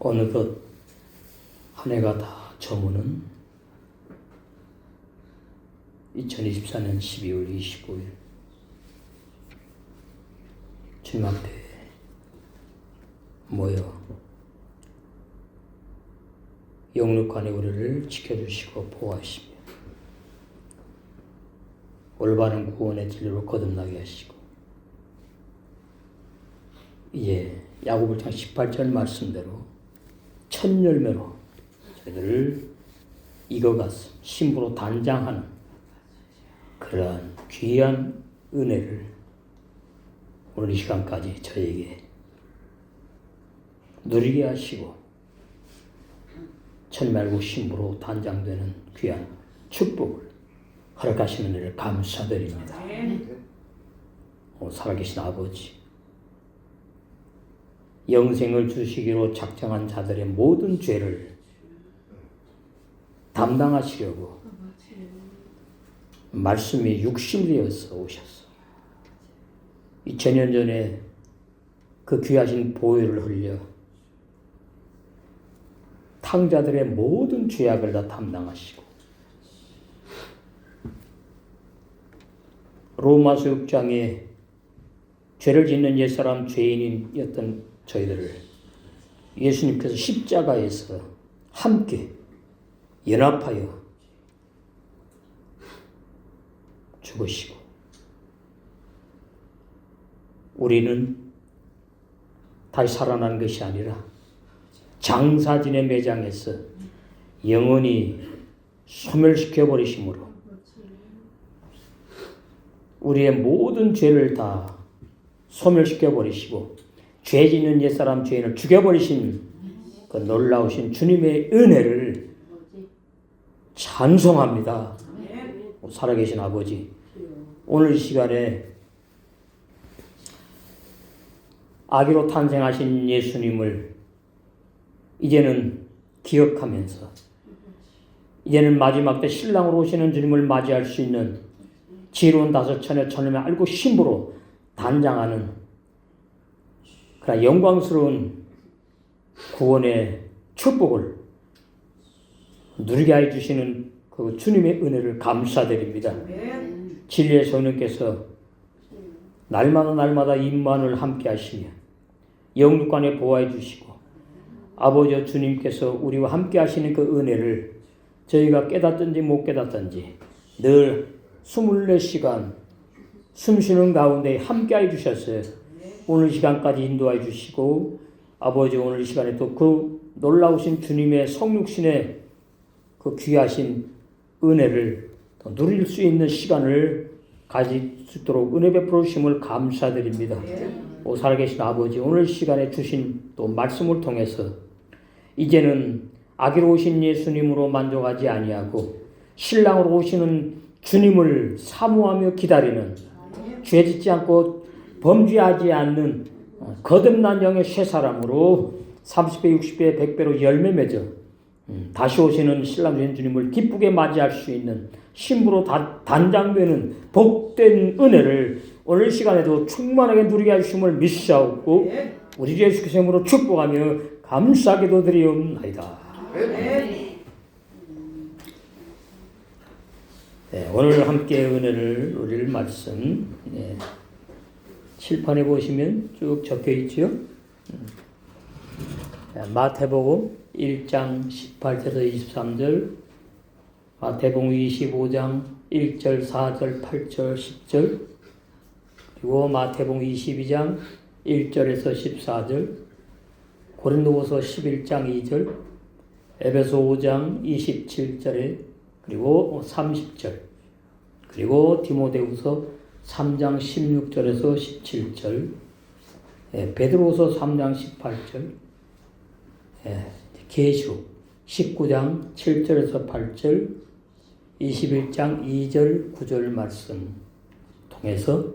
어느덧 한 해가 다 저무는 2024년 12월 25일 주님 앞에 모여 영육간의 우리를 지켜주시고 보호하시며 올바른 구원의 진리로 거듭나게 하시고 이제 야고보장 18절 말씀대로 첫 열매로 저희들을 익어가서 신부로 단장하는 그러한 귀한 은혜를 오늘 이 시간까지 저에게 누리게 하시고 천말고 신부로 단장되는 귀한 축복을 허락하시는 은혜를 감사드립니다. 살아계신 아버지, 영생을 주시기로 작정한 자들의 모든 죄를 담당하시려고 말씀이 육신되어서 오셨어. 2000년 전에 그 귀하신 보혈을 흘려 탕자들의 모든 죄악을 다 담당하시고 로마서 6장에 죄를 짓는 옛사람 죄인이었던 저희들을 예수님께서 십자가에서 함께 연합하여 죽으시고 우리는 다시 살아난 것이 아니라 장사진의 매장에서 영원히 소멸시켜 버리심으로 우리의 모든 죄를 다 소멸시켜 버리시고 죄 짓는 옛사람 죄인을 죽여버리신 그 놀라우신 주님의 은혜를 찬송합니다. 살아계신 아버지, 오늘 이 시간에 아기로 탄생하신 예수님을 이제는 기억하면서 이제는 마지막 때 신랑으로 오시는 주님을 맞이할 수 있는 지혜로운 다섯천의 천을 알고 신부로 단장하는 그러나 영광스러운 구원의 축복을 누리게 해주시는 그 주님의 은혜를 감사드립니다. 진리의 성령께서 날마다 임만을 함께 하시며 영육간에 보호해 주시고 아버지 주님께서 우리와 함께 하시는 그 은혜를 저희가 깨닫든지 못 깨닫든지 늘 24시간 숨쉬는 가운데 함께 해 주셨어요. 오늘 시간까지 인도해 주시고 아버지 오늘 이 시간에 또 그 놀라우신 주님의 성육신의 그 귀하신 은혜를 더 누릴 수 있는 시간을 가질 수 있도록 은혜 베풀어 주심을 감사드립니다. 오 살아계신 아버지, 오늘 시간에 주신 또 말씀을 통해서 이제는 아기로 오신 예수님으로 만족하지 아니하고 신랑으로 오시는 주님을 사모하며 기다리는 죄짓지 않고 범죄하지 않는 거듭난 영의 새 사람으로 30배, 60배, 100배로 열매 맺어 다시 오시는 신랑 된 주님을 기쁘게 맞이할 수 있는 신부로 단장되는 복된 은혜를 오늘 시간에도 충만하게 누리게 해주심을 믿사옵고 우리 주 예수 그리스도의 이름으로 축복하며 감사하게도 드리옵나이다. 네, 오늘 함께 은혜를 누릴 말씀 칠판에 보시면 쭉 적혀 있죠. 마태복음 1장 18절에서 23절, 마태복음 25장 1절, 4절, 8절, 10절, 그리고 마태복음 22장 1절에서 14절, 고린도후서 11장 2절, 에베소 5장 27절에 그리고 30절, 그리고 디모데후서 3장 16절에서 17절, 베드로후서 3장 18절, 계시록 19장 7절에서 8절, 21장 2절 9절 말씀 통해서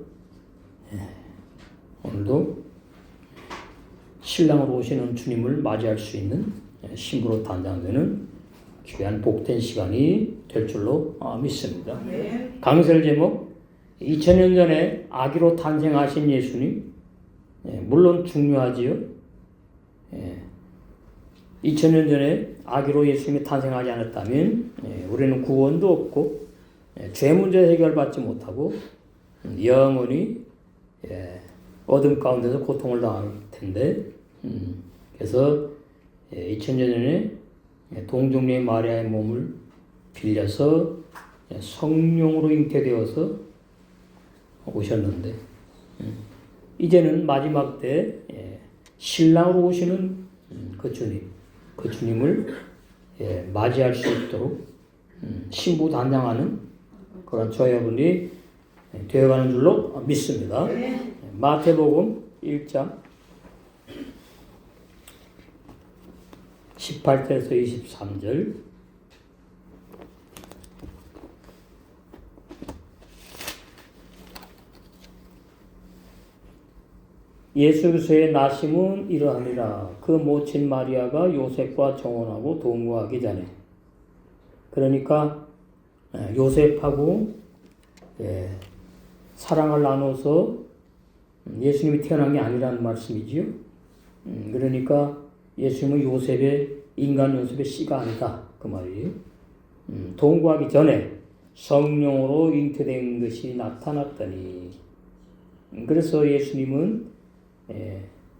오늘도 신랑으로 오시는 주님을 맞이할 수 있는 신부로 단장되는 귀한 복된 시간이 될 줄로 믿습니다. 강설 제목 2000년 전에 아기로 탄생하신 예수님, 물론 중요하지요. 2000년 전에 아기로 예수님이 탄생하지 않았다면 우리는 구원도 없고 죄 문제 해결받지 못하고 영원히 어둠 가운데서 고통을 당할 텐데 그래서 2000년 전에 동정녀 마리아의 몸을 빌려서 성령으로 잉태되어서 오셨는데 이제는 마지막 때 신랑으로 오시는 그 주님을 맞이할 수 있도록 신부단장하는 그런 저여러분이 되어가는 줄로 믿습니다. 마태복음 1장 18절에서 23절 예수 그리스도의 나심은 이러하니라. 그 모친 마리아가 요셉과 정혼하고 동거하기 전에 그러니까 요셉하고 사랑을 나눠서 예수님이 태어난 게 아니라는 말씀이지요. 그러니까 예수님은 인간 요셉의 씨가 아니다 그 말이에요. 동거하기 전에 성령으로 잉태된 것이 나타났더니 그래서 예수님은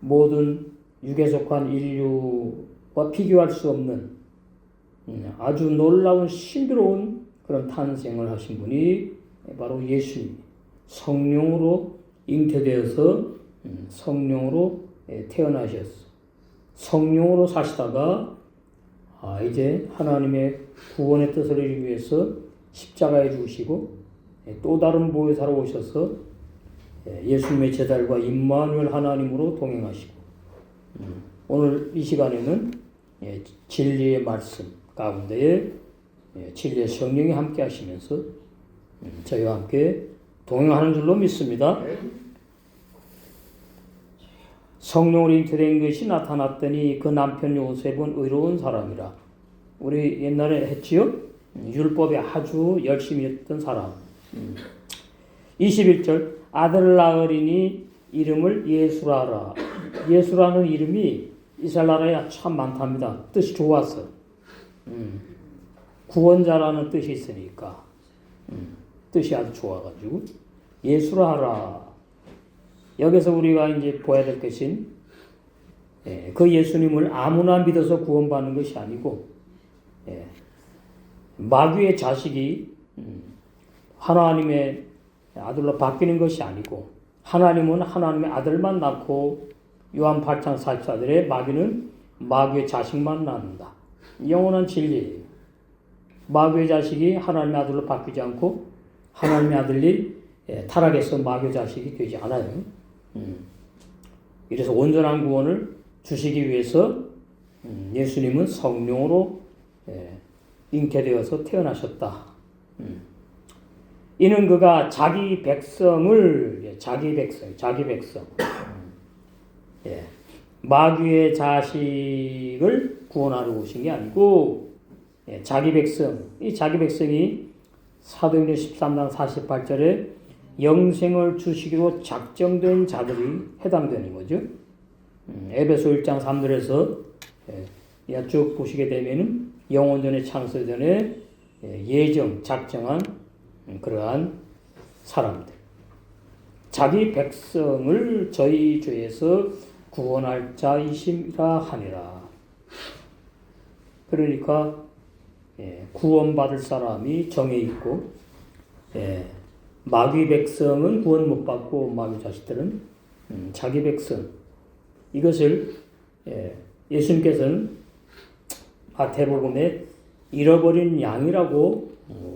모든 육에 속한 인류와 비교할 수 없는 아주 놀라운 신비로운 그런 탄생을 하신 분이 바로 예수님. 성령으로 잉태되어서 성령으로 태어나셨어. 성령으로 사시다가 이제 하나님의 구원의 뜻을 이루기 위해서 십자가에 죽으시고 또 다른 보혜사로 오셔서 예수님의 제자들과 임마누엘 하나님으로 동행하시고 오늘 이 시간에는 진리의 말씀 가운데에 진리의 성령이 함께 하시면서 저희와 함께 동행하는 줄로 믿습니다. 성령으로 잉태된 것이 나타났더니 그 남편 요셉은 의로운 사람이라. 우리 옛날에 했지요? 율법에 아주 열심히 했던 사람. 21절 아들 낳으리니 이름을 예수라라. 예수라는 이름이 이스라엘 나라에 참 많답니다. 뜻이 좋아서. 구원자라는 뜻이 있으니까. 뜻이 아주 좋아가지고. 예수라라. 여기서 우리가 이제 보아야 될 것은 그 예수님을 아무나 믿어서 구원받는 것이 아니고 마귀의 자식이 하나님의 아들로 바뀌는 것이 아니고 하나님은 하나님의 아들만 낳고 요한 8장 44절에 마귀는 마귀의 자식만 낳는다. 영원한 진리예요. 마귀의 자식이 하나님의 아들로 바뀌지 않고 하나님의 아들이 타락해서 마귀의 자식이 되지 않아요. 이래서 온전한 구원을 주시기 위해서 예수님은 성령으로 잉태되어서 태어나셨다. 이는 그가 자기 백성 마귀의 자식을 구원하러 오신 게 아니고 자기 백성, 이 자기 백성이 사도행전 13장 48절에 영생을 주시기로 작정된 자들이 해당되는 거죠. 에베소 1장 3절에서 쭉 보시게 되면은 영원전에 창세전에 작정한 그러한 사람들. 자기 백성을 저희 죄에서 구원할 자이심이라 하니라. 그러니까 구원받을 사람이 정해 있고 마귀 백성은 구원 못 받고 마귀 자식들은 자기 백성. 이것을 예수님께서는 마태복음에 잃어버린 양이라고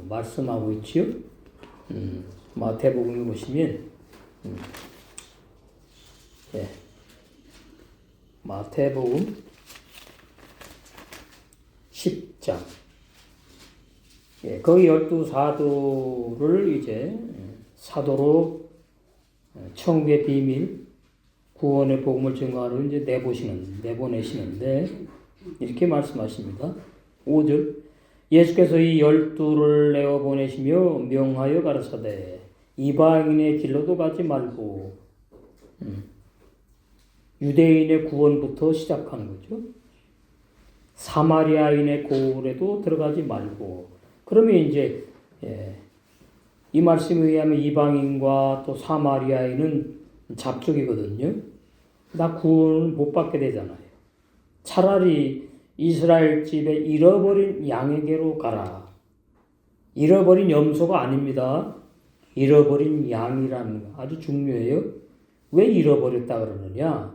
말씀하고 있지요. 마태복음에 보시면 마태복음 10장 거기 12사도를 이제 사도로 천국의 비밀 구원의 복음을 증거하러 이제 내보내시는데 이렇게 말씀하십니다. 5절 예수께서 이 12를 내어 보내시며 명하여 가르사대 이방인의 길로도 가지 말고 유대인의 구원부터 시작하는 거죠. 사마리아인의 고을에도 들어가지 말고. 그러면 이제 이 말씀에 의하면 이방인과 또 사마리아인은 잡족이거든요. 다 구원을 못 받게 되잖아요. 차라리 이스라엘 집에 잃어버린 양에게로 가라. 잃어버린 염소가 아닙니다. 잃어버린 양이라는 거 아주 중요해요. 왜 잃어버렸다 그러느냐?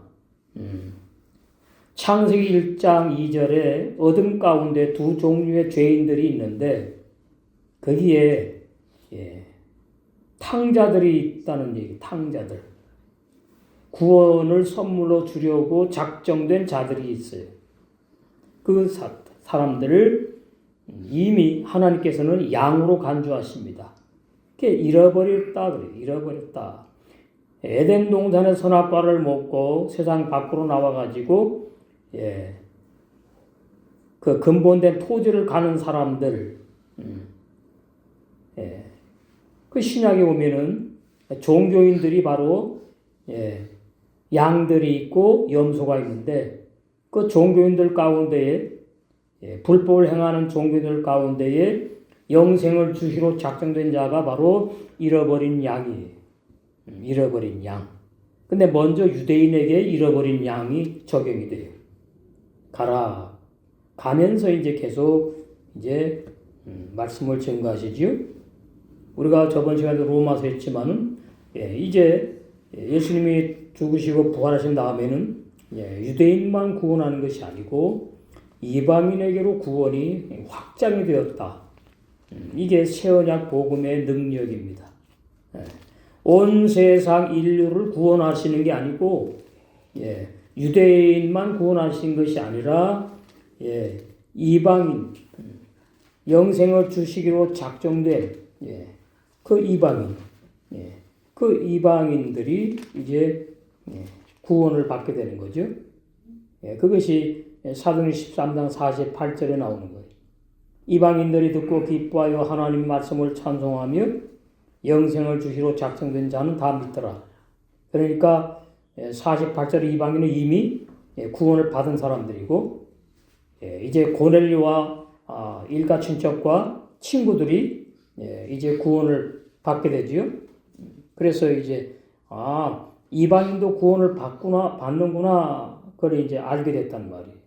창세기 1장 2절에 어둠 가운데 두 종류의 죄인들이 있는데 거기에 탕자들이 있다는 얘기. 탕자들. 구원을 선물로 주려고 작정된 자들이 있어요. 그 사람들을 이미 하나님께서는 양으로 간주하십니다. 잃어버렸다 그래요. 잃어버렸다. 에덴 동산의 선악과를 먹고 세상 밖으로 나와가지고 그 근본된 토지를 가는 사람들, 그 신약에 오면은 종교인들이 바로 양들이 있고 염소가 있는데 그 종교인들 가운데에 불법을 행하는 종교인들 가운데에 영생을 주시로 작정된 자가 바로 잃어버린 양이에요. 잃어버린 양. 근데 먼저 유대인에게 잃어버린 양이 적용이 돼요. 가라. 가면서 이제 계속 이제 말씀을 증거하시지요. 우리가 저번 시간에 로마서 했지만은 이제 예수님이 죽으시고 부활하신 다음에는 유대인만 구원하는 것이 아니고 이방인에게로 구원이 확장이 되었다. 이게 새언약 복음의 능력입니다. 온 세상 인류를 구원하시는 게 아니고 유대인만 구원하신 것이 아니라 이방인 영생을 주시기로 작정된 그 이방인 그 이방인들이 이제 구원을 받게 되는 거죠. 그것이 사도행전 13장 48절에 나오는 거예요. 이방인들이 듣고 기뻐하여 하나님 말씀을 찬송하며 영생을 주시로 작정된 자는 다 믿더라. 그러니까 48절의 이방인은 이미 구원을 받은 사람들이고 이제 고넬료와 일가 친척과 친구들이 이제 구원을 받게 되지요. 그래서 이제 이방인도 구원을 받는구나 그걸 이제 알게 됐단 말이에요.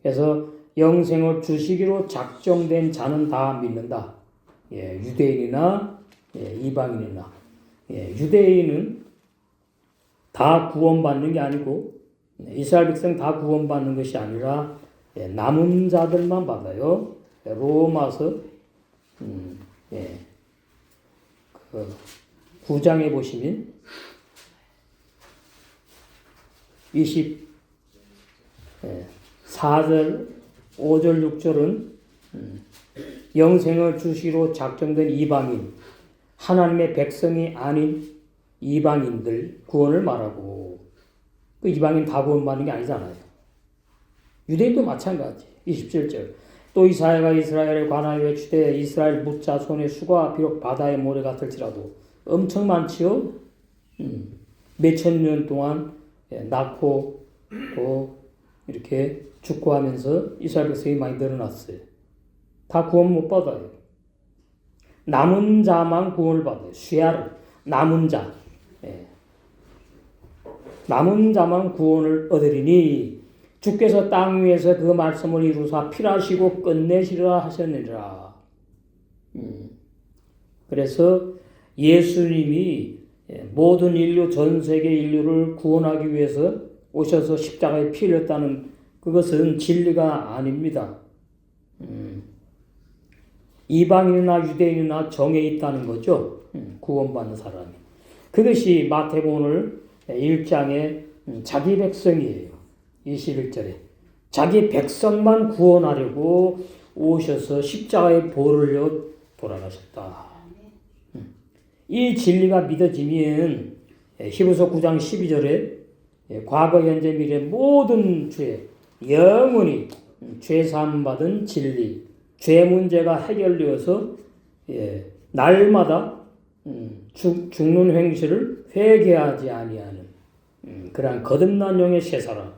그래서 영생을 주시기로 작정된 자는 다 믿는다. 유대인이나 이방인이나 유대인은 다 구원받는 게 아니고 이스라엘 백성 다 구원받는 것이 아니라 남은 자들만 받아요. 로마서 9장에 보시면 24절, 5절, 6절은 영생을 주시로 작정된 이방인, 하나님의 백성이 아닌 이방인들 구원을 말하고 그 이방인 다 구원받는 게 아니잖아요. 유대인도 마찬가지. 27절 또 이사야가 이스라엘에 관하여 외치되 이스라엘 묻자 손의 수가 비록 바다의 모래 같을지라도 엄청 많지요. 몇천 년 동안 낳고 또 이렇게 죽고 하면서 이스라엘 백성이 많이 늘어났어요. 다 구원 못 받아요. 남은 자만 구원을 받아요. 쉐아르 남은 자. 남은 자만 구원을 얻으리니 주께서 땅 위에서 그 말씀을 이루사 필하시고 끝내시리라 하셨느니라. 그래서 예수님이 모든 인류, 전 세계 인류를 구원하기 위해서 오셔서 십자가에 피 흘렸다는 그것은 진리가 아닙니다. 이방인이나 유대인이나 정에 있다는 거죠. 구원받는 사람이. 그것이 마태복음 오늘 1장의 자기 백성이에요. 21절에 자기 백성만 구원하려고 오셔서 십자가에 볼을 흘려 돌아가셨다. 이 진리가 믿어지면 히브리서 9장 12절에 과거, 현재, 미래 모든 죄 영원히 죄 사함 받은 진리, 죄 문제가 해결되어서 날마다 죽는 행실을 회개하지 아니하는 그러한 거듭난 영의 새 사람,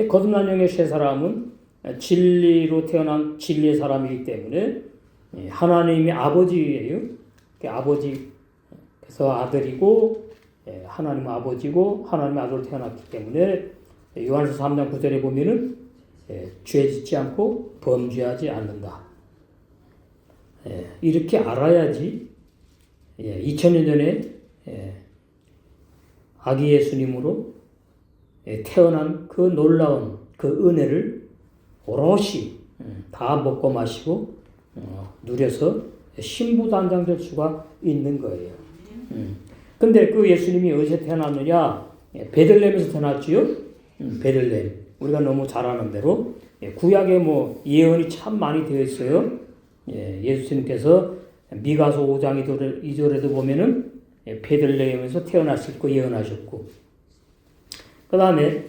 거듭난 영의 세 사람은 진리로 태어난 진리의 사람이기 때문에 하나님이 아버지예요. 아버지, 그래서 아들이고 하나님 아버지고 하나님의 아들로 태어났기 때문에 요한서 3장 9절에 보면은 죄 짓지 않고 범죄하지 않는다. 이렇게 알아야지 2000년 전에 아기 예수님으로 태어난 그 놀라운 그 은혜를 오롯이 다 먹고 마시고 누려서 신부단장 될 수가 있는 거예요. 근데 그 예수님이 어디서 태어났느냐? 베들레헴에서 태어났지요. 베들레헴. 우리가 너무 잘 아는 대로 구약에 뭐 예언이 참 많이 되어 있어요. 예수님께서 미가서 5장 2절에도 보면은 베들레헴에서 태어나실 거 예언하셨고, 그 다음에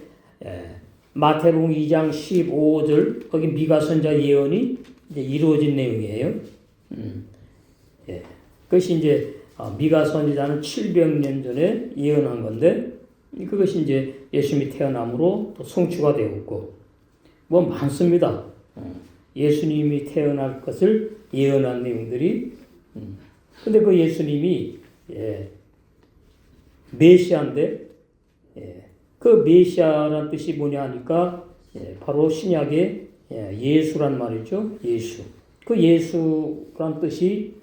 마태복음 2장 15절 거기 미가 선자 예언이 이제 이루어진 내용이에요. 그것이 이제 미가 선지자는 700년 전에 예언한 건데 그것이 이제 예수님이 태어남으로 또 성취가 되었고 뭐 많습니다. 예수님이 태어날 것을 예언한 내용들이. 근데 그 예수님이 메시아인데 그 메시아란 뜻이 뭐냐 하니까 바로 신약의 예수란 말이죠. 예수. 그 예수란 뜻이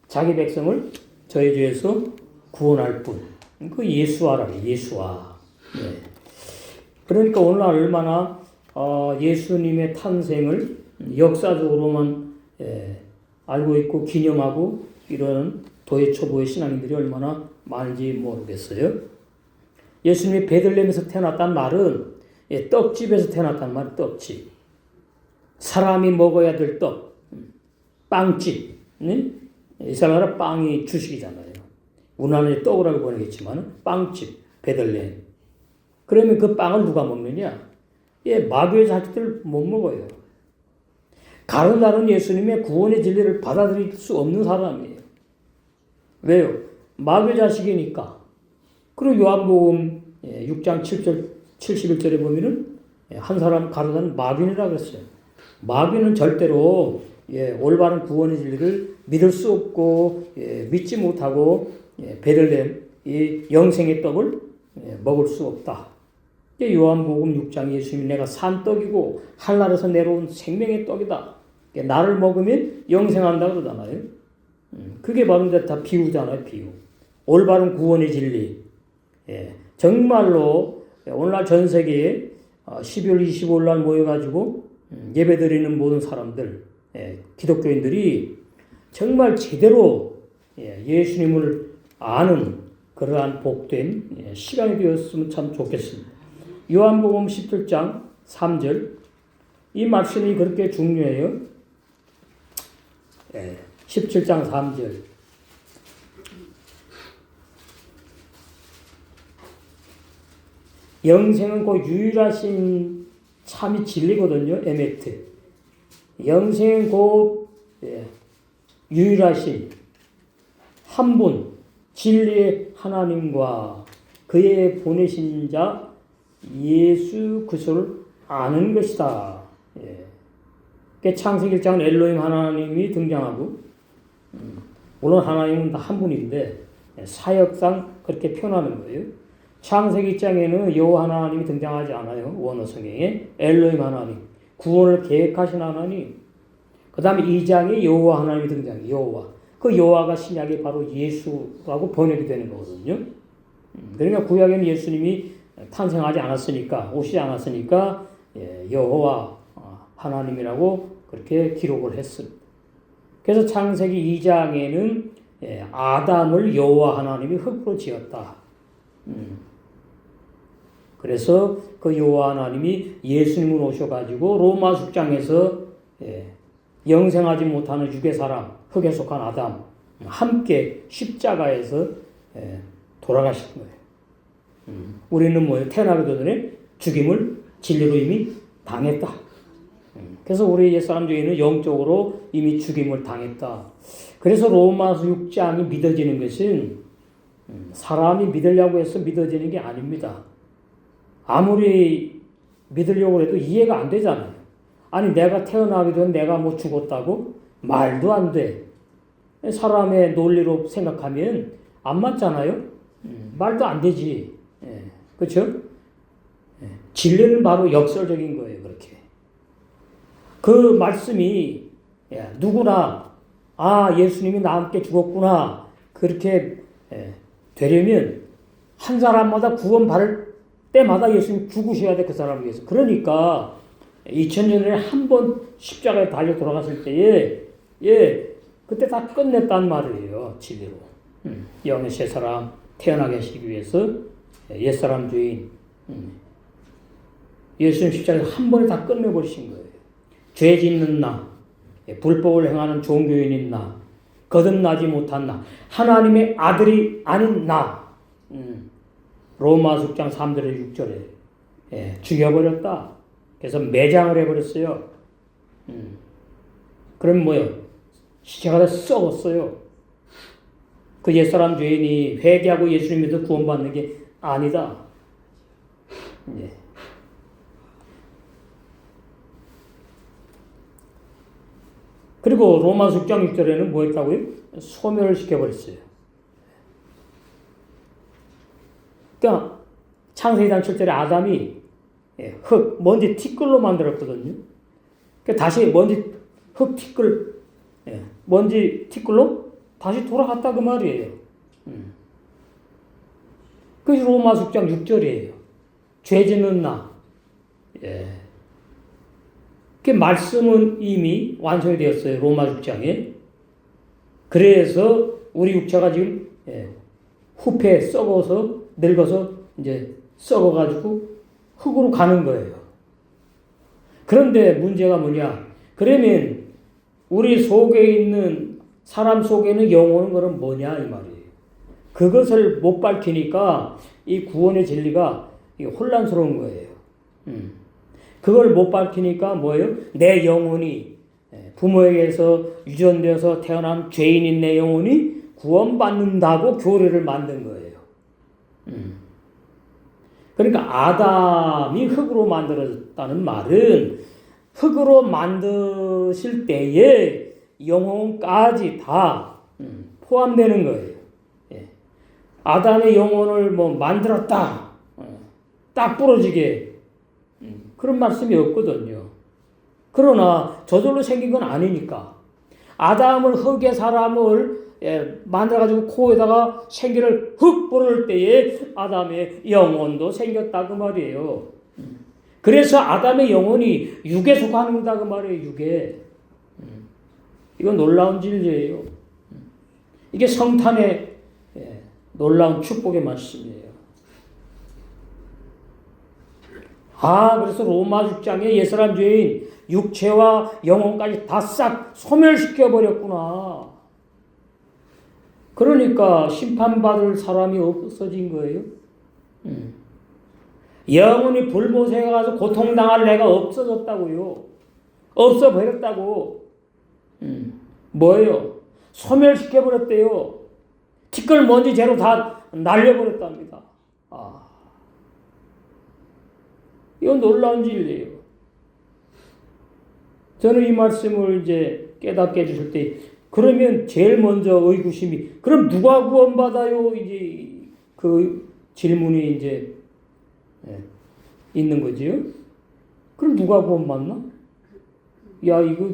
자기 백성을 저희 죄에서 구원할 분. 그 예수아라. 예수아. 그러니까 오늘날 얼마나 예수님의 탄생을 역사적으로만 알고 있고 기념하고 이런 도의 초보의 신앙인들이 얼마나 많은지 모르겠어요. 예수님이 베들레헴에서 태어났단 말은 떡집에서 태어났단 말은 떡집. 사람이 먹어야 될 떡. 빵집. 이스라엘은 빵이 주식이잖아요. 우리나라에 떡이라고 보내겠지만 빵집. 베들레헴. 그러면 그 빵을 누가 먹느냐? 마귀의 자식들 못 먹어요. 가르나는 예수님의 구원의 진리를 받아들일 수 없는 사람이에요. 왜요? 마귀의 자식이니까. 그리고 요한복음 6장 7절, 71절에 보면은 한 사람 가르나는 마귀니라 그랬어요. 마귀는 절대로 올바른 구원의 진리를 믿을 수 없고 믿지 못하고 베들레헴 이 영생의 떡을 먹을 수 없다. 요한복음 6장 예수님이 내가 산 떡이고 하늘에서 내려온 생명의 떡이다. 나를 먹으면 영생한다 그러잖아요. 그게 바로 이제 다 비유잖아요. 비유. 올바른 구원의 진리. 정말로 오늘날 전 세계에 12월 25일 날 모여가지고 예배드리는 모든 사람들, 기독교인들이 정말 제대로 예수님을 아는 그러한 복된 시간이 되었으면 참 좋겠습니다. 요한복음 17장 3절 이 말씀이 그렇게 중요해요. 17장 3절 영생은 그 유일하신 참이 진리거든요. 에메트. 영생은 그 유일하신 한 분 진리의 하나님과 그의 보내신 자 예수 그리스도를 아는 것이다. 창세기 1장은 엘로힘 하나님이 등장하고 물론 하나님은 다 한 분인데 사역상 그렇게 표현하는 거예요. 창세기 1장에는 여호와 하나님이 등장하지 않아요. 원어 성경에 엘로힘 하나님, 구원을 계획하신 하나님. 그 다음에 2장에 여호와 하나님이 등장해요. 여호와. 그 여호와가 신약에 바로 예수라고 번역이 되는 거거든요. 그러니까 구약에는 예수님이 탄생하지 않았으니까, 오시지 않았으니까 여호와 하나님이라고 그렇게 기록을 했습니다. 그래서 창세기 2장에는 아담을 여호와 하나님이 흙으로 지었다. 그래서 그 여호와 하나님이 예수님으로 오셔가지고 로마 숙장에서 영생하지 못하는 육의 사람, 흙에 속한 아담 함께 십자가에서 돌아가신 거예요. 우리는 뭐예요? 태어나기도 전에 죽임을 진리로 이미 당했다. 그래서 우리 옛사람 중에는 영적으로 이미 죽임을 당했다. 그래서 로마서 6장이 믿어지는 것은 사람이 믿으려고 해서 믿어지는 게 아닙니다. 아무리 믿으려고 해도 이해가 안 되잖아요. 아니 내가 태어나기 전에 내가 뭐 죽었다고? 말도 안 돼. 사람의 논리로 생각하면 안 맞잖아요. 말도 안 되지. 그렇죠? 진리는 바로 역설적인 거예요. 그렇게. 그 말씀이 누구나 예수님이 나와 함께 죽었구나 그렇게 되려면 한 사람마다 구원 받을 때마다 예수님 죽으셔야 돼. 그 사람을 위해서. 그러니까 2000년 전에 한 번 십자가에 달려 돌아갔을 때에 그때 다 끝냈단 말이에요. 진리로. 영의 새 사람 태어나게 하시기 위해서 옛사람 주인 예수님 십자가에서 한 번에 다 끝내버리신 거예요. 죄 짓는 나, 불법을 행하는 종교인인 나, 거듭나지 못한 나, 하나님의 아들이 아닌 나. 로마서 6장 3절에 6절에 죽여버렸다. 그래서 매장을 해버렸어요. 그럼 뭐요? 시체가 다 썩었어요. 그 옛사람 죄인이 회개하고 예수님 믿어 구원받는 게 아니다. 그리고 로마서 6장 6절에는 뭐 했다고요? 소멸을 시켜버렸어요. 그러니까 창세기 2장 7절에 아담이 흙, 먼지 티끌로 만들었거든요. 그러니까 다시 흙 티끌, 먼지 티끌로 다시 돌아갔다 그 말이에요. 그게 로마서 6장 6절이에요. 죄 짓는 나. 그 말씀은 이미 완성이 되었어요. 로마 6장에. 그래서 우리 육체가 지금 후패 썩어서 늙어서 이제 썩어가지고 흙으로 가는 거예요. 그런데 문제가 뭐냐? 그러면 우리 속에 있는 사람 속에 있는 영혼은 그럼 뭐냐 이 말이에요. 그것을 못 밝히니까 이 구원의 진리가 혼란스러운 거예요. 그걸 못 밝히니까 뭐예요? 내 영혼이 부모에게서 유전되어서 태어난 죄인인 내 영혼이 구원받는다고 교리를 만든 거예요. 그러니까 아담이 흙으로 만들어졌다는 말은 흙으로 만드실 때에 영혼까지 다 포함되는 거예요. 아담의 영혼을 뭐 만들었다, 딱 부러지게 그런 말씀이 없거든요. 그러나 저절로 생긴 건 아니니까 아담을 흙의 사람을 만들어가지고 코에다가 생기를 흙 불을 때에 아담의 영혼도 생겼다 그 말이에요. 그래서 아담의 영혼이 육에 속한다 그 말이에요. 육에. 이건 놀라운 진리예요. 이게 성탄의 놀라운 축복의 말씀이에요. 그래서 로마 6장에 옛사람 죄인 육체와 영혼까지 다 싹 소멸시켜 버렸구나. 그러니까 심판받을 사람이 없어진 거예요. 영혼이 불못에 가서 고통당할 애가 없어졌다고요. 없어버렸다고. 뭐예요? 소멸시켜버렸대요. 티끌 먼지 재로 다 날려버렸답니다. 이건 놀라운 진리예요. 저는 이 말씀을 이제 깨닫게 해주실 때, 그러면 제일 먼저 의구심이, 그럼 누가 구원받아요? 이제 그 질문이 이제 있는 거지요. 그럼 누가 구원받나? 이거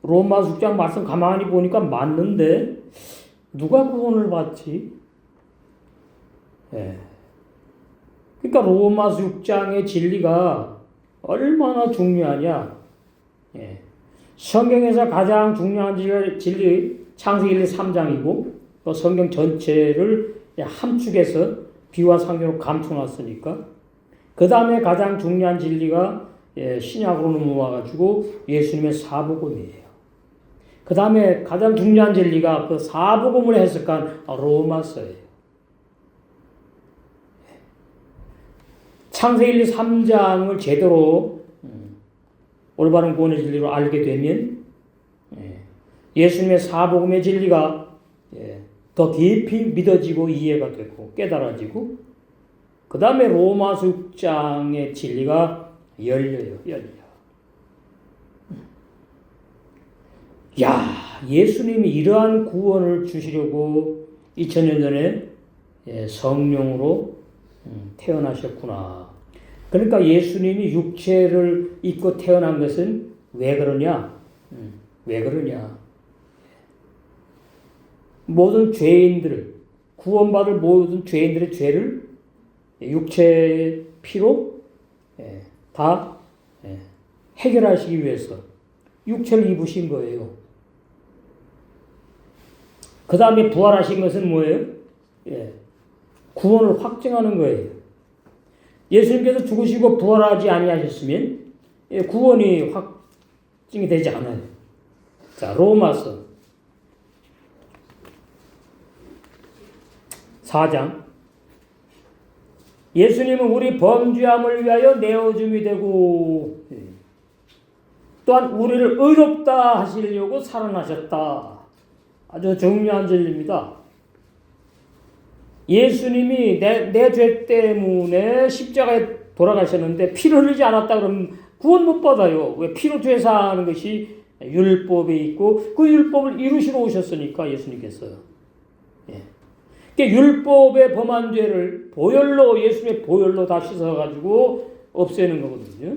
로마 6장 말씀 가만히 보니까 맞는데 누가 구원을 받지? 그러니까 로마서 6장의 진리가 얼마나 중요하냐. 성경에서 가장 중요한 진리 창세기 1, 3장이고 또 성경 전체를 함축해서 비와 상징으로 감춰놨으니까 그 다음에 가장 중요한 진리가 신약으로 넘어와가지고 예수님의 사복음이에요. 그 다음에 가장 중요한 진리가 그 사복음을 해석한 로마서예요. 창세기 1, 3장을 제대로 올바른 구원의 진리로 알게 되면 예수님의 사복음의 진리가 더 깊이 믿어지고 이해가 되고 깨달아지고 그 다음에 로마서 6장의 진리가 열려요. 야, 예수님이 이러한 구원을 주시려고 2000년 전에 성령으로 태어나셨구나. 그러니까 예수님이 육체를 입고 태어난 것은 왜 그러냐? 왜 그러냐? 모든 죄인들을, 구원받을 모든 죄인들의 죄를 육체의 피로 다 해결하시기 위해서 육체를 입으신 거예요. 그 다음에 부활하신 것은 뭐예요? 구원을 확증하는 거예요. 예수님께서 죽으시고 부활하지 아니하셨으면 구원이 확증이 되지 않아요. 자, 로마서 4장. 예수님은 우리 범죄함을 위하여 내어줌이 되고 또한 우리를 의롭다 하시려고 살아나셨다. 아주 중요한 진리입니다. 예수님이 내 죄 때문에 십자가에 돌아가셨는데 피를 흘리지 않았다 그러면 구원 못 받아요. 왜? 피로 죄 사하는 것이 율법에 있고 그 율법을 이루시러 오셨으니까 예수님께서. 그러니까 율법에 범한 죄를 보혈로, 예수님의 보혈로 다 씻어가지고 없애는 거거든요.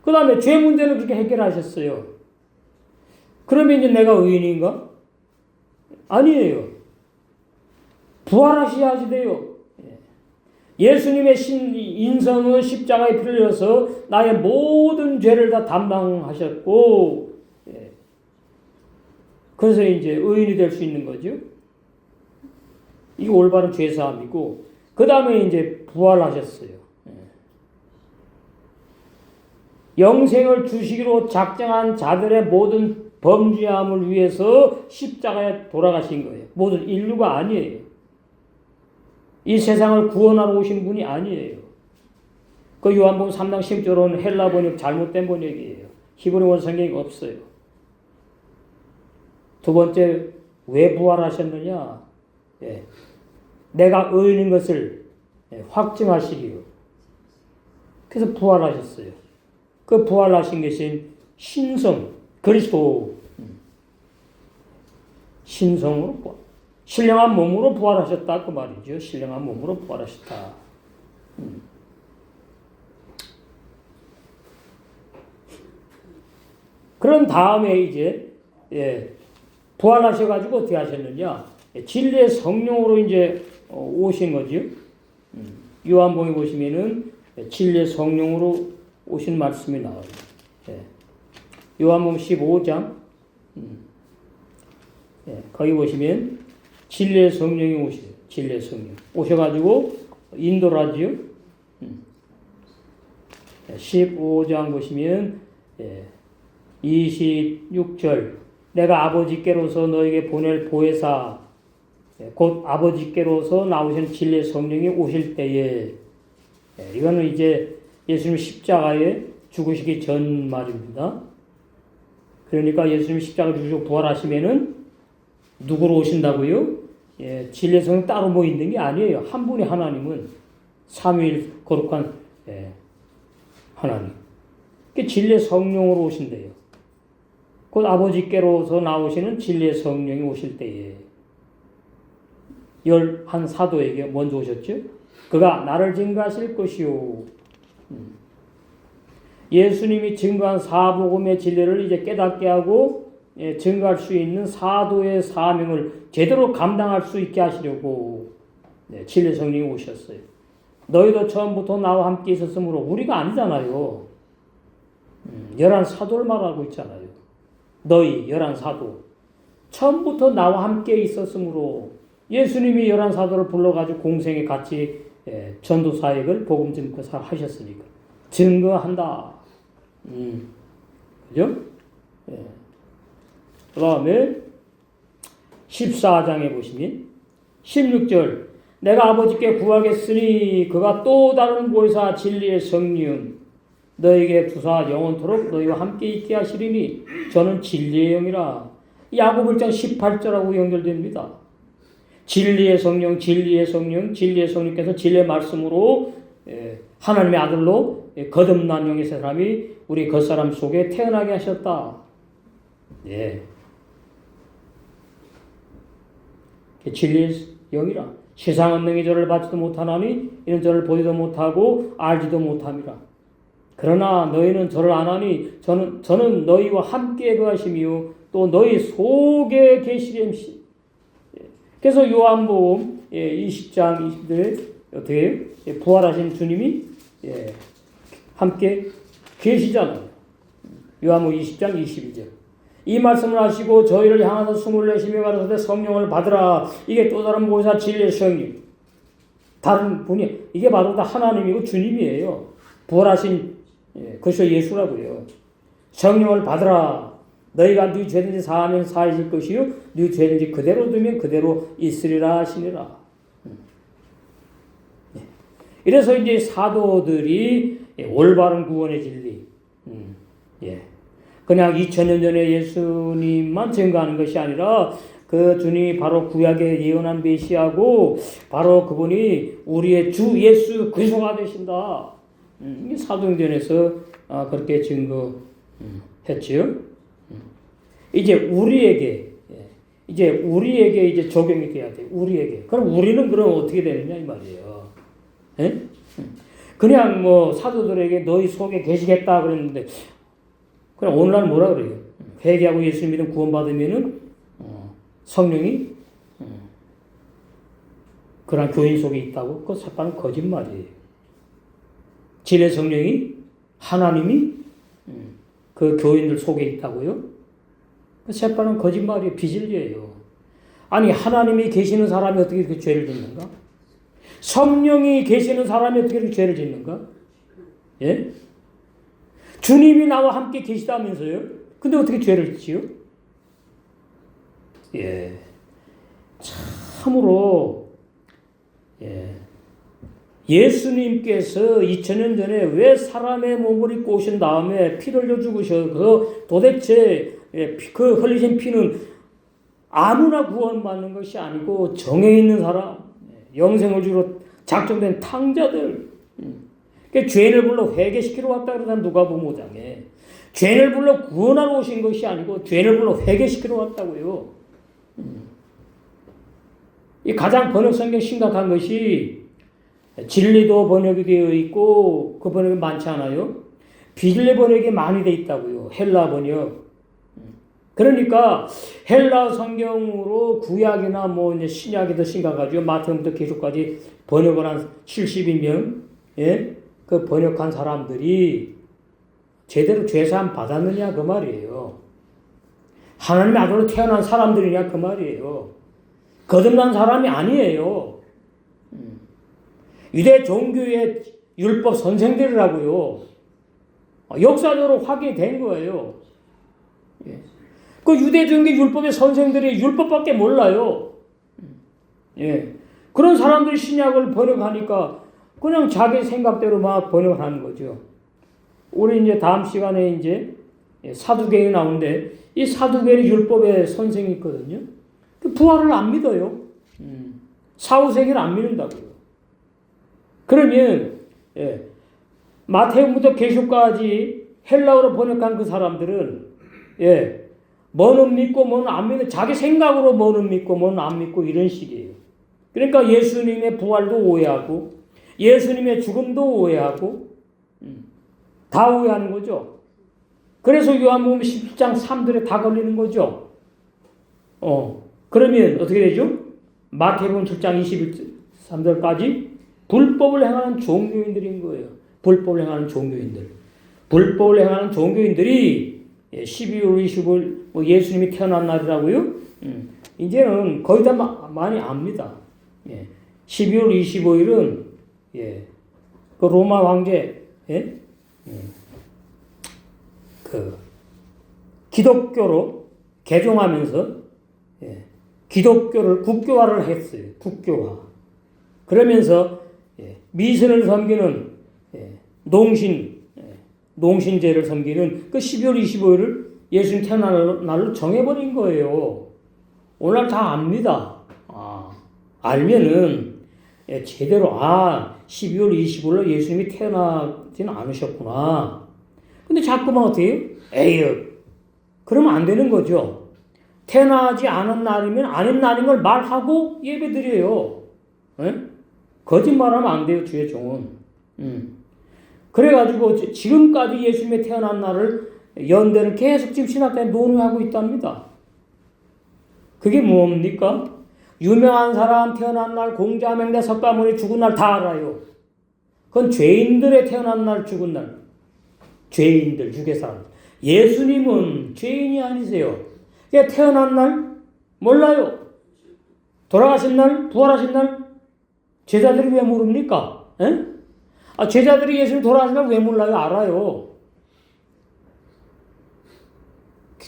그 다음에 죄 문제는 그렇게 해결하셨어요. 그러면 이제 내가 의인인가? 아니에요. 부활하셔야지 돼요. 예수님의 인성은 십자가에 피를 흘려서 나의 모든 죄를 다 담당하셨고, 그래서 이제 의인이 될 수 있는 거죠. 이게 올바른 죄사함이고, 그 다음에 이제 부활하셨어요. 영생을 주시기로 작정한 자들의 모든 범죄함을 위해서 십자가에 돌아가신 거예요. 모든 인류가 아니에요. 이 세상을 구원하러 오신 분이 아니에요. 그 요한복음 3장 10절은 헬라 번역 잘못된 번역이에요. 히브리 원 성경이 없어요. 두 번째, 왜 부활하셨느냐? 내가 의인인 것을 확증하시기로. 그래서 부활하셨어요. 그 부활하신 것이 신성, 그리스도 신성으로 부활. 신령한 몸으로 부활하셨다 그 말이죠. 신령한 몸으로 부활하셨다. 그런 다음에 이제 부활하셔가지고 어떻게 하셨느냐? 진리의 성령으로 이제 오신 거죠. 요한복음에 보시면은 진리의 성령으로 오신 말씀이 나와요. 요한복음 15장 거기 보시면 진리의 성령이 오셔요. 진리의 성령 오셔가지고 인도를 하지요. 15장 보시면 26절 내가 아버지께로서 너에게 보낼 보혜사 곧 아버지께로서 나오신 진리의 성령이 오실 때에 이거는 이제 예수님 십자가에 죽으시기 전 말입니다. 그러니까 예수님 십자가 죽으시고 부활하시면은 누구로 오신다고요? 진리의 성령 따로 뭐 있는 게 아니에요. 한 분이 하나님은 삼위일 거룩한 하나님. 그 진리의 성령으로 오신대요. 곧 아버지께로서 나오시는 진리의 성령이 오실 때에 11 사도에게 먼저 오셨죠. 그가 나를 증거하실 것이요. 예수님이 증거한 사복음의 진리를 이제 깨닫게 하고 증거할 수 있는 사도의 사명을 제대로 감당할 수 있게 하시려고 진리 성령이 오셨어요. 너희도 처음부터 나와 함께 있었으므로 우리가 아니잖아요. 11 사도를 말하고 있잖아요. 너희 11 사도 처음부터 나와 함께 있었으므로 예수님이 11 사도를 불러가지고 공생에 같이 전도 사역을 복음 증거 하셨으니까 증거한다. 그죠? 그 다음에 14장에 보시면 16절 내가 아버지께 구하겠으니 그가 또 다른 보혜사 진리의 성령 너에게 주사 영원토록 너희와 함께 있게 하시리니 저는 진리의 영이라. 야고보 1장 18절하고 연결됩니다. 진리의 성령, 진리의 성령, 진리의 성령께서 진리의 말씀으로 하나님의 아들로 거듭난 영의 사람이 우리 겉사람 속에 태어나게 하셨다. 예. 진리의 영이라. 세상은 능히 저를 받지도 못하나니 이는 저를 보지도 못하고 알지도 못함이라. 그러나 너희는 저를 아나니 저는 너희와 함께 거하심이요 또 너희 속에 계시됨시. 그래서 요한복음 20장 20절에 어떻게 부활하신 주님이 함께 계시잖아요. 요한복음 20장 22절. 이 말씀을 하시고 저희를 향하서 숨을 내쉬며 가라사대 성령을 받으라. 이게 또 다른 모사 진리의 성령. 다른 분이 이게 바로 다 하나님이고 주님이에요. 부활하신 그것이 예수라고요. 성령을 받으라. 너희가 네 죄든지 사하면 사해질 것이요 네 죄든지 그대로 두면 그대로 있으리라 하시니라. 이래서 이제 사도들이 올바른 구원의 진리, 그냥 2000년 전에 예수님만 증거하는 것이 아니라 그 주님이 바로 구약에 예언한 메시아고 바로 그분이 우리의 주 예수 그리스도가 되신다. 사도행전에서 그렇게 증거했지요. 이제 우리에게 이제 적용이 돼야 돼. 우리에게. 그럼 우리는 그럼 어떻게 되느냐 이 말이에요. 예? 그냥 뭐 사도들에게 너희 속에 계시겠다 그랬는데 그럼 오늘날 뭐라 그래요? 회개하고 예수 믿음 구원받으면은 성령이 그런 교인 속에 있다고? 그거 사탄은 거짓말이에요. 진의 성령이 하나님이 그 교인들 속에 있다고요? 그 사탄은 거짓말이에요. 비진리예요. 아니 하나님이 계시는 사람이 어떻게 이렇게 죄를 짓는가? 성령이 계시는 사람이 어떻게 이렇게 죄를 짓는가? 예? 주님이 나와 함께 계시다면서요? 근데 어떻게 죄를 짓지요? 예. 참으로, 예수님께서 2000년 전에 왜 사람의 몸을 입고 오신 다음에 피를 흘려 죽으셔서 도대체 그 흘리신 피는 아무나 구원받는 것이 아니고 정에 있는 사람, 영생을 주러 작정된 탕자들, 죄인을 불러 회개시키러 왔다 그러다 누가복음 5장에 죄인을 불러 구원하러 오신 것이 아니고 죄인을 불러 회개시키러 왔다고요. 이 가장 번역 성경 심각한 것이 진리도 번역이 되어 있고 그 번역이 많지 않아요. 비진리 번역이 많이 되어 있다고요. 헬라 번역. 그러니까 헬라 성경으로 구약이나 뭐 이제 신약이 더 심각하죠. 마태복음부터 계속까지 번역을 한 70인 명, 그 번역한 사람들이 제대로 죄사함 받았느냐 그 말이에요. 하나님의 아들로 태어난 사람들이냐 그 말이에요. 거듭난 사람이 아니에요. 유대 종교의 율법 선생들이라고요. 역사적으로 확인된 거예요. 그 유대 종교 율법의 선생들이 율법밖에 몰라요. 그런 사람들이 신약을 번역하니까 그냥 자기 생각대로 막 번역을 하는 거죠. 우리 이제 다음 시간에 이제 사두개인이 나오는데 이 사두개인이 율법의 선생이 있거든요. 그 부활을 안 믿어요. 사후세계를 안 믿는다고요. 그러면 마태복음부터 계시록까지 헬라어로 번역한 그 사람들은 뭐는 믿고 뭐는 안 믿는 자기 생각으로 뭐는 믿고 뭐는 안 믿고 이런 식이에요. 그러니까 예수님의 부활도 오해하고 예수님의 죽음도 오해하고 다 오해하는 거죠. 그래서 요한복음 10장 3절에 다 걸리는 거죠. 그러면 어떻게 되죠? 마태복음 7장 23절까지 불법을 행하는 종교인들인 거예요. 불법을 행하는 종교인들. 불법을 행하는 종교인들이 12월 25일 뭐 예수님이 태어난 날이라고요? 이제는 거의 다 많이 압니다. 12월 25일은 그 로마 황제 그 기독교로 개종하면서 기독교를 국교화를 했어요. 국교화. 그러면서 미신을 섬기는 농신제를 섬기는 그 12월 25일을 예수님 태어난 날로 정해버린 거예요. 오늘 다 압니다. 알면은 제대로 12월 25일로 예수님이 태어나지는 않으셨구나. 근데 자꾸만 어떻게 해요? 에휴, 그러면 안 되는 거죠. 태어나지 않은 날이면 아닌 날인 걸 말하고 예배드려요. 거짓말하면 안 돼요, 주의 종은. 그래가지고 지금까지 예수님의 태어난 날을 연대를 계속 지금 신학자에 논의하고 있답니다. 그게 뭡니까? 유명한 사람 태어난 날, 공자, 맹자, 석가모니 죽은 날 다 알아요. 그건 죄인들의 태어난 날, 죽은 날. 죄인들, 유괴 사람. 예수님은 죄인이 아니세요. 태어난 날 몰라요. 돌아가신 날, 부활하신 날 제자들이 왜 모릅니까? 제자들이 예수님 돌아가신 날 왜 몰라요? 알아요.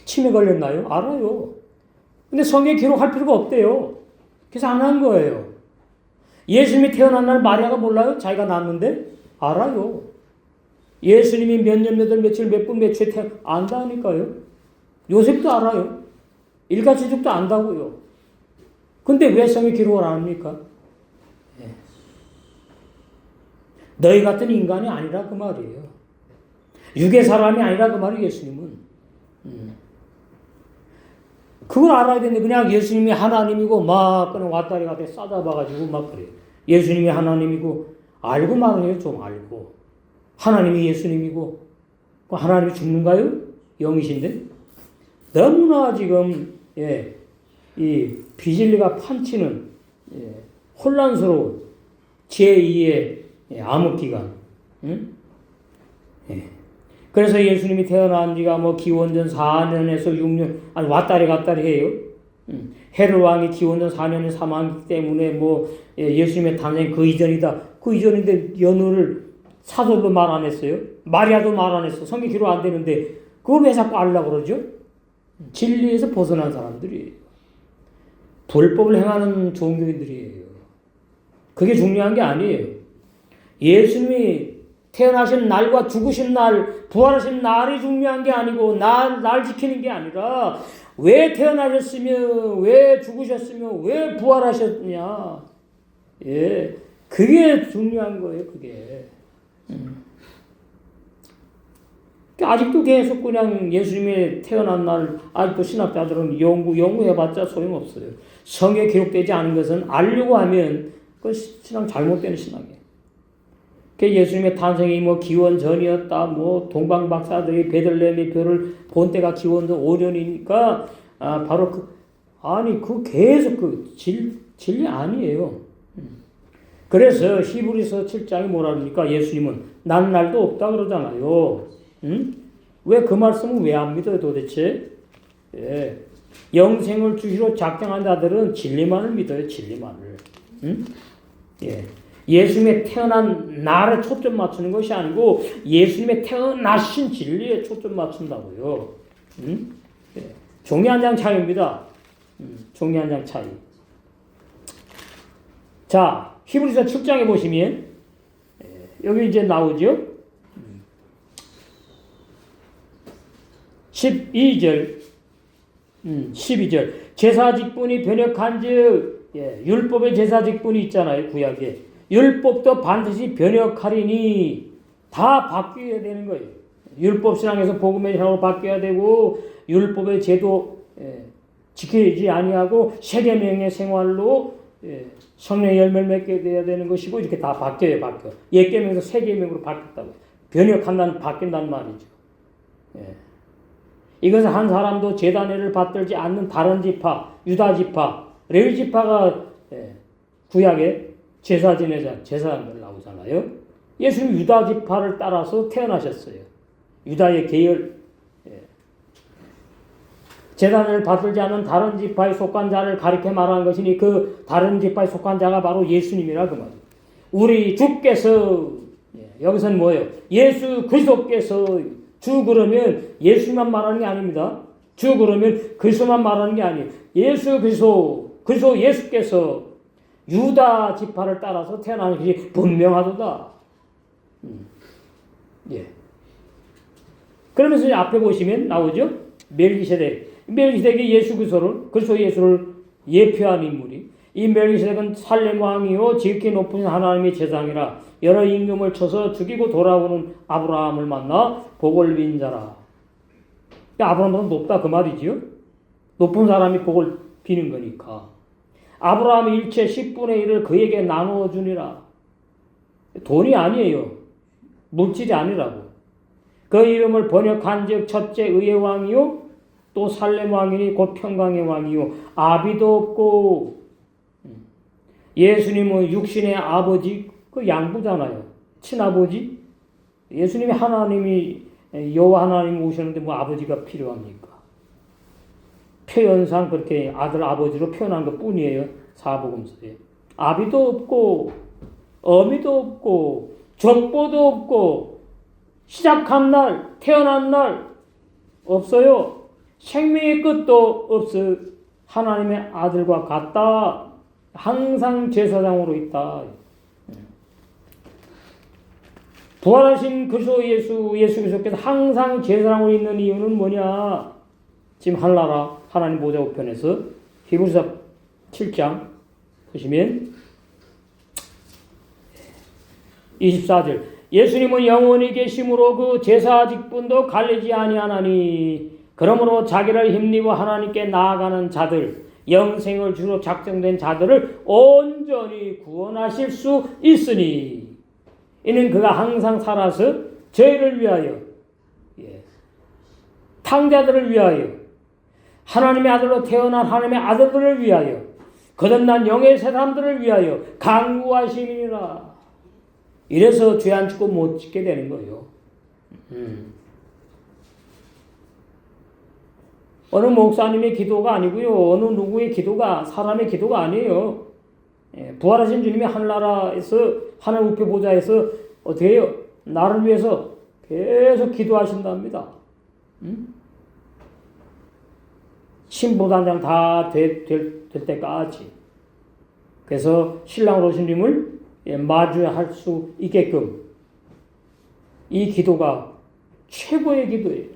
치매 걸렸나요? 알아요. 근데 성경에 기록할 필요가 없대요. 그래서 안 한 거예요. 예수님이 태어난 날 마리아가 몰라요? 자기가 낳았는데? 알아요. 예수님이 몇 년, 몇 월, 며칠, 몇 분, 몇 초에 안다니까요. 요셉도 알아요. 일가지족도 안다고요. 근데 왜 성경에 기록을 안 합니까? 너희 같은 인간이 아니라 그 말이에요. 육의 사람이 아니라 그 말이에요, 예수님은. 그걸 알아야 되는데 그냥 예수님이 하나님이고 막 그냥 왔다리 갔다리 싸잡아가지고 막 그래요. 예수님이 하나님이고 알고 말해요. 좀 알고. 하나님이 예수님이고 하나님이 죽는가요? 영이신데? 너무나 지금 이 비진리가 판치는 혼란스러운 제2의 암흑기간. 그래서 예수님이 태어난 지가 기원전 4년에서 6년, 아니, 왔다리 갔다리 해요. 헤롯 왕이 기원전 4년에 사망하기 때문에 예수님의 탄생 그 이전이다. 그 이전인데 연후를 사절로 말 안 했어요. 마리아도 말 안 했어. 성경 기록 안 되는데 그걸 왜 자꾸 알려고 그러죠? 진리에서 벗어난 사람들이에요. 불법을 행하는 종교인들이에요. 그게 중요한 게 아니에요. 예수님이 태어나신 날과 죽으신 날, 부활하신 날이 중요한 게 아니고 날 지키는 게 아니라 왜 태어나셨으며 왜 죽으셨으며 왜 부활하셨냐. 그게 중요한 거예요. 그게. 아직도 계속 그냥 예수님이 태어난 날 아직도 신학자들은 연구해봤자 소용없어요. 성경에 기록되지 않은 것은 알려고 하면 그 신앙 잘못된 신앙이에요. 예수님의 탄생이 기원 전이었다. 동방 박사들이 베들레헴의 별을 본 때가 기원전 5년이니까 바로 그 계속 진리 아니에요. 그래서 히브리서 7장이 뭐라 그러니까 예수님은 난 날도 없다 그러잖아요. 왜 그 말씀을 왜 안 믿어요 도대체? 영생을 주시러 작정한 자들은 진리만을 믿어요. 진리만을. 예수님의 태어난 날에 초점 맞추는 것이 아니고 예수님의 태어나신 진리에 초점 맞춘다고요. 종이 한 장 차이입니다. 종이 한 장 차이. 자, 히브리서 7장에 보시면 여기 이제 나오죠. 12절 12절 제사직분이 변역한즉 율법의 제사직분이 있잖아요. 구약에. 율법도 반드시 변역하리니 다 바뀌어야 되는 거예요. 율법 신앙에서 복음의 신앙으로 바뀌어야 되고 율법의 제도 지키지 아니하고 세계명의 생활로 성령의 열매를 맺게 돼야 되는 것이고 이렇게 다 바뀌어요. 옛 계명에서 새 계명으로 바뀌었다고. 변역한다는 바뀐다는 말이죠. 이것은 한 사람도 제단회를 받들지 않는 다른 지파, 유다 지파, 레위 지파가 구약에 제사 지내자, 제사장들 나오잖아요. 예수님 유다 지파를 따라서 태어나셨어요. 유다의 계열. 제단을 받들지 않는 다른 지파에 속한 자를 가리켜 말하는 것이니 그 다른 지파에 속한 자가 바로 예수님이라 그 말이에요. 우리 주께서 여기서는 뭐예요? 예수 그리스도께서 주 그러면 예수만 말하는 게 아닙니다. 주 그러면 그리스도만 말하는 게 아니에요. 예수 그리스도 예수께서 유다 지파를 따라서 태어나는 것이 분명하도다. 그러면서 앞에 보시면 나오죠. 멜기세덱이 예수 그리스도 예수를 예표한 인물이 이 멜기세덱은 살렘 왕이요 지극히 높은 하나님의 제사장이라 여러 임금을 쳐서 죽이고 돌아오는 아브라함을 만나 복을 빈 자라. 아브라함보다 높다 그 말이지요. 높은 사람이 복을 비는 거니까. 아브라함의 일체 10분의 1을 그에게 나누어 주니라. 돈이 아니에요. 물질이 아니라고. 그 이름을 번역한즉 첫째 의의 왕이요 또 살렘 왕이니 곧 평강의 왕이요 아비도 없고. 예수님은 육신의 아버지 그 양부잖아요. 친아버지. 예수님이 하나님이 여호와 하나님이 오셨는데 뭐 아버지가 필요합니까? 표현상 그렇게 아들 아버지로 표현한 것 뿐이에요. 사복음서에. 아비도 없고 어미도 없고 족보도 없고 시작한 날 태어난 날 없어요. 생명의 끝도 없어. 하나님의 아들과 같다. 항상 제사장으로 있다. 부활하신 그리스도 예수 그리스도께서 항상 제사장으로 있는 이유는 뭐냐? 지금 하늘나라 하나님 보좌 우편에서 히브리서 7장 보시면 24절 예수님은 영원히 계심으로 그 제사 직분도 갈리지 아니하나니 그러므로 자기를 힘입어 하나님께 나아가는 자들 영생을 주로 작정된 자들을 온전히 구원하실 수 있으니 이는 그가 항상 살아서 저희를 위하여 탕자들을 위하여 하나님의 아들로 태어난 하나님의 아들들을 위하여 거듭난 영의 사람들을 위하여 간구하심이니라. 이래서 죄 안 짓고 못 짓게 되는 거예요. 어느 목사님의 기도가 아니고요. 어느 누구의 기도가 사람의 기도가 아니에요. 부활하신 주님이 하늘나라에서 하늘 우표 보좌에서 어떻게 해요? 나를 위해서 계속 기도하신답니다. 신부단장 다 될 때까지. 그래서 신랑으로 오신 님을 마주할 수 있게끔 이 기도가 최고의 기도예요.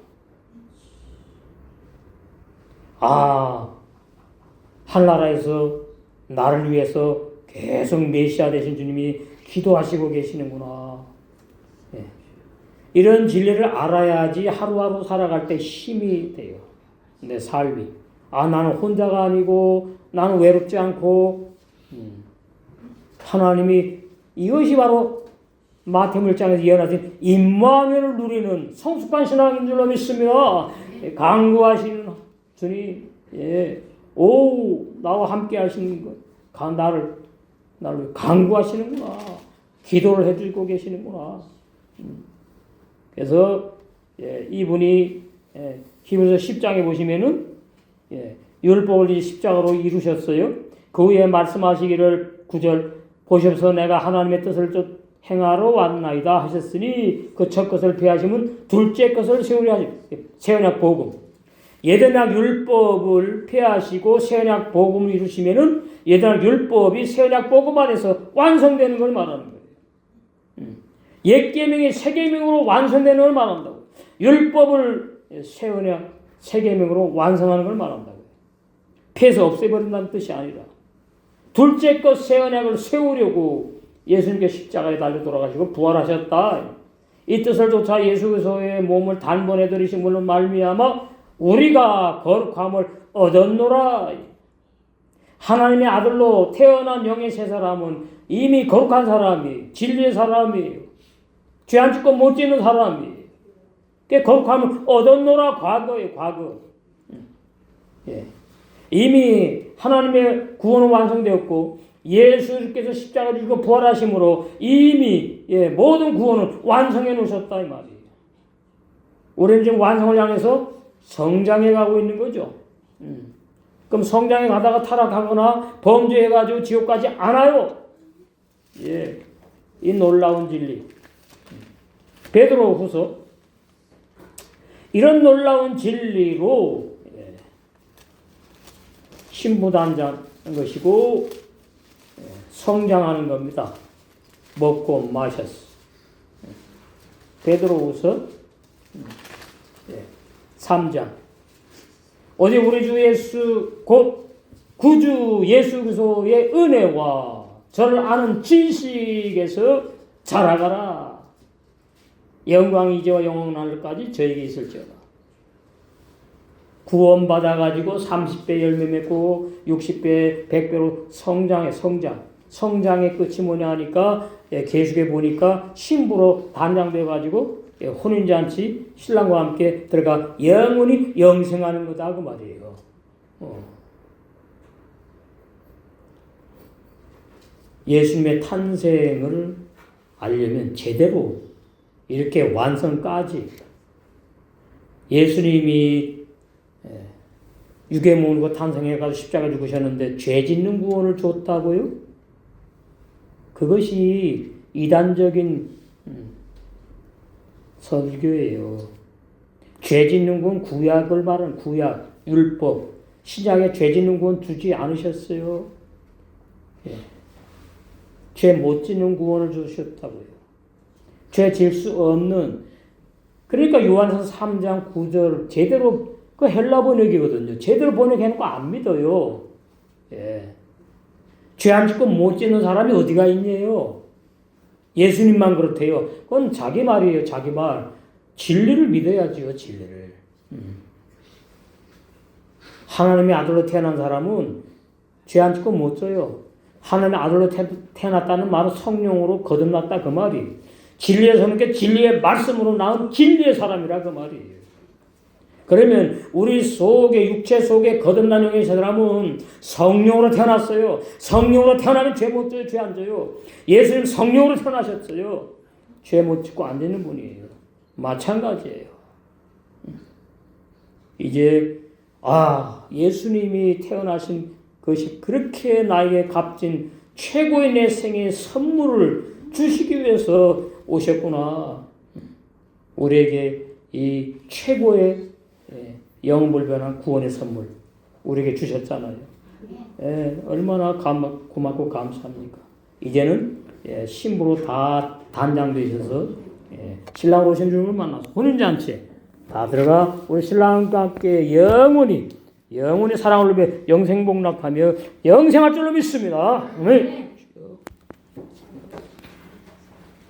하늘나라에서 나를 위해서 계속 메시아 되신 주님이 기도하시고 계시는구나. 이런 진리를 알아야지 하루하루 살아갈 때 힘이 돼요. 내 삶이. 나는 혼자가 아니고 나는 외롭지 않고 하나님이 이것이 바로 마태복음 1장에서 예언하신 임마누엘을 누리는 성숙한 신앙인 줄로 믿습니다. 강구하시는 주님, 나와 함께 하시는 것, 나를 강구하시는구나. 기도를 해주고 계시는구나. 그래서 이분이 히브리서 10장에 보시면은 율법을 십자가로 이루셨어요. 그 후에 말씀하시기를 9절 보시옵소서 내가 하나님의 뜻을 행하러 왔나이다 하셨으니 그 첫 것을 폐하시면 둘째 것을 세우려 하시고 새언약 복음. 예전약 율법을 폐하시고 새언약 복음을 이루시면은 예전약 율법이 새언약 복음 안에서 완성되는 걸 말하는 거예요. 옛 계명이 새 계명으로 완성되는 걸 말한다고. 율법을 새언약 새 계명으로 완성하는 걸 말한다고. 폐해서 없애버린다는 뜻이 아니라 둘째 것 새 언약을 세우려고 예수님께 십자가에 달려 돌아가시고 부활하셨다. 이 뜻을 조차 예수 그리스도의 몸을 단번에 들이신 물로 말미암아 우리가 거룩함을 얻었노라. 하나님의 아들로 태어난 영의 세 사람은 이미 거룩한 사람이 진리의 사람이에요. 죄 안 짓고 못 짓는 사람이. 그 거룩함을 얻었노라. 과거예요. 과거. 이미 하나님의 구원은 완성되었고 예수께서 십자가를 지고 부활하심으로 이미 모든 구원을 완성해 놓으셨다 이 말이에요. 우리는 지금 완성을 향해서 성장해 가고 있는 거죠. 그럼 성장해 가다가 타락하거나 범죄해가지고 지옥 가지 않아요. 이 놀라운 진리. 베드로후서 이런 놀라운 진리로 신부단장한 것이고 성장하는 겁니다. 먹고 마셨어. 베드로후서 3장. 어제 우리 주 예수 곧 구주 예수 그리스도의 은혜와 저를 아는 지식에서 자라가라. 영광이 이제와 영원하늘까지 저에게 있을지어다. 구원받아가지고 30배 열매 맺고 60배 100배로 성장의 끝이 뭐냐 하니까 계시록에 보니까 신부로 단장돼가지고 혼인잔치 신랑과 함께 들어가 영원히 영생하는 거다 그 말이에요. 예수님의 탄생을 알려면 제대로 이렇게 완성까지 예수님이 육의 몸으로 탄생해가지고 십자가 죽으셨는데 죄 짓는 구원을 줬다고요? 그것이 이단적인 설교예요. 죄 짓는 구원 구약을 말하는 구약, 율법, 신약에 죄 짓는 구원 두지 않으셨어요. 죄 못 짓는 구원을 주셨다고요. 죄 질 수 없는, 그러니까 요한서 3장 9절 제대로 그 헬라 번역이거든요. 제대로 번역해놓고 안 믿어요. 죄 안 짓고 못 짓는 사람이 어디가 있네요. 예수님만 그렇대요. 그건 자기 말이에요. 자기 말. 진리를 믿어야지요. 진리를. 하나님의 아들로 태어난 사람은 죄 안 짓고 못 져요. 하나님의 아들로 태어났다는 말은 성령으로 거듭났다 그 말이. 진리에 서는 게 진리의 말씀으로 낳은 진리의 사람이라 그 말이에요. 그러면 우리 속에 육체 속에 거듭난 영의 사람은 성령으로 태어났어요. 성령으로 태어나면 죄 못 져요. 죄 안 져요. 예수님 성령으로 태어나셨어요. 죄 못 짓고 안 되는 분이에요. 마찬가지예요. 이제 예수님이 태어나신 것이 그렇게 나에게 값진 최고의 내 생의 선물을 주시기 위해서 오셨구나. 우리에게 이 최고의 영불변한 구원의 선물 우리에게 주셨잖아요. 얼마나 고맙고 감사합니까. 이제는 신부로 다 단장되셔서 신랑으로 오신 주님을 만나서 혼인잔치에 다 들어가 우리 신랑과 함께 영원히 사랑을 누려 영생복락하며 영생할 줄로 믿습니다.